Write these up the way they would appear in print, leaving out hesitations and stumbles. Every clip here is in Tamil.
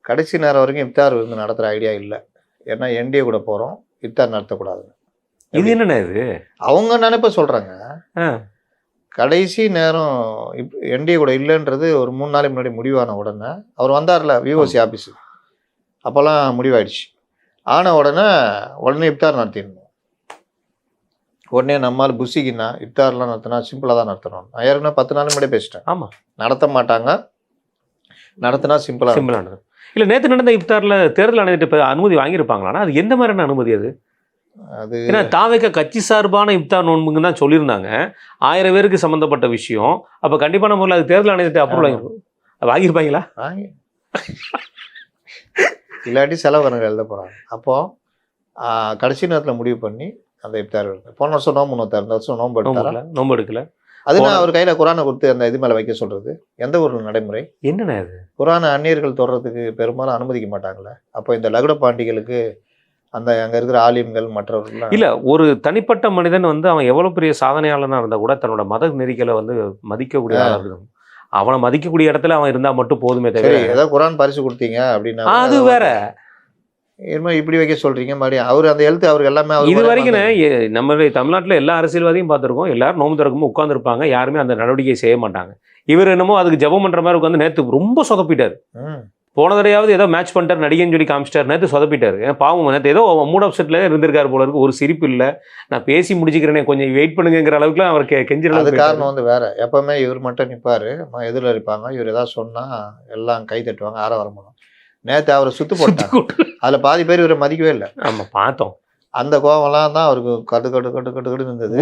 கடைசி நேரம் வரைக்கும் இஃப்தார் விருந்து நடத்துகிற ஐடியா இல்லை. ஏன்னா என்டிஏ கூட போகிறோம், இஃப்தார் நடத்தக்கூடாதுன்னு. இது என்னண்ணா இது? அவங்க நினைப்ப சொல்கிறாங்க. கடைசி நேரம் என்டிஏ கூட இல்லைன்றது ஒரு 3 நாளைக்கு முன்னாடி முடிவான உடனே அவர் வந்தார்ல விஓசி ஆஃபீஸு, அப்போல்லாம் முடிவாயிடுச்சு. ஆன உடனே இஃப்தார் நடத்திடணும். உடனே நம்மால் புஷிக்குன்னா இஃப்தார்லாம் நடத்தினா சிம்பிளாக தான் நடத்தணும். நான் ஏற்கனவே 10 நாள் முன்னாடியே பேசிட்டேன். ஆமாம், நடத்த மாட்டாங்க, நடத்தினா சிம்பிளாக நடக்கும். இல்லை, நேற்று நடந்த இஃப்தாரில் தேர்தல் ஆணையத்தை அனுமதி வாங்கியிருப்பாங்களான்னா அது எந்த மாதிரியான அனுமதி அது? அது ஏன்னா தாவேக கட்சி சார்பான இஃப்தார் நோன்புங்க தான் சொல்லியிருந்தாங்க. 1000 பேருக்கு சம்மந்தப்பட்ட விஷயம். அப்போ கண்டிப்பான முறையில் அது தேர்தல் ஆணையத்தை அப்ரூவல் வாங்கியிருப்பாங்களா? இல்லாட்டி செலவு கணக்கு எழுத போகிறாங்க. அப்போது கடைசி நேரத்தில் முடிவு பண்ணி அந்த இஃப்தார் போன வருஷம் நோம்பு நோத்தார், இந்த வருஷம் நோம்பு எடுக்கல. அதுனா அவர் கையில் குரானை கொடுத்து அந்த இது மேலே வைக்க சொல்கிறது எந்த ஒரு நடைமுறை? என்னென்ன அது? குரானை அந்நியர்கள் தொடுறதுக்கு பெரும்பாலும் அனுமதிக்க மாட்டாங்களே. அப்போ இந்த லகுட பாண்டிகளுக்கு அந்த அங்கே இருக்கிற ஆலிம்கள் மற்றவர்கள் இல்லை, ஒரு தனிப்பட்ட மனிதன் வந்து அவன் எவ்வளோ பெரிய சாதனையாளனாக இருந்தால் கூட தன்னோட மத நெறிகளை வந்து மதிக்கக்கூடிய ஆளாக இருக்கணும். அவனை மதிக்கக்கூடிய இடத்துல அவன் இருந்தால் மட்டும் போதுமே தவிர ஏதோ குரான் பரிசு கொடுத்தீங்க அப்படின்னா அது வேற. இப்படி வைக்க சொல்றீங்க மறுபடியும் அவர் அந்த எழுத்து அவருக்கு எல்லாமே இது வரைக்கும் நம்மளுடைய தமிழ்நாட்டில் எல்லா அரசியல்வாதியும் பார்த்துருக்கோம். எல்லாரும் நோம்பு திறக்கும் உட்காந்துருப்பாங்க, யாருமே அந்த நடவடிக்கையை செய்ய மாட்டாங்க. இவர் என்னமோ அதுக்கு ஜபம் பண்ணுற மாதிரி உட்காந்து நேற்று ரொம்ப சொதப்பிட்டார். போன தடையாவது ஏதோ மேட்ச் பண்ணிட்டார் நடிகன்னு சொல்லி காமிச்சிட்டார், நேற்று சொதப்பிட்டார். ஏன் பாவம், நேற்று ஏதோ மூட் ஆஃப் செட்டில் இருந்திருக்காரு போல இருக்கு. ஒரு சிரிப்பு இல்லை, நான் பேசி முடிச்சுக்கிறேனே கொஞ்சம் வெயிட் பண்ணுங்கிற அளவுக்குலாம் அவர் கெஞ்சிடலாம். அது காரணம் வந்து வேற. எப்பவுமே இவர் மட்டும் நிற்பாரு, எதிரில் இருப்பாங்க. இவர் ஏதாவது சொன்னால் எல்லாம் கை தட்டுவாங்க, ஆற வரணும். நேற்று அவரை சுத்து போட்டாங்க, அதில் பாதி பேர் இவரை மதிக்கவே இல்லை. ஆமாம், பார்த்தோம். அந்த கோவம்லாம் தான் அவருக்கு கட்டு இருந்தது.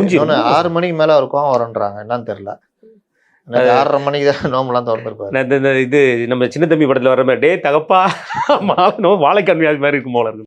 6 மணிக்கு மேலே அவர் கோவம் வரன்றாங்க, என்னன்னு தெரியல. 6:30 மணிக்கு தான் நோம்பெல்லாம் திறந்துருப்பாரு. இது நம்ம சின்ன தம்பி படத்தில் வர மாதிரி டே தகப்பா வாழைக்கண்ணி அது மாதிரி இருக்கும் போல இருக்கு.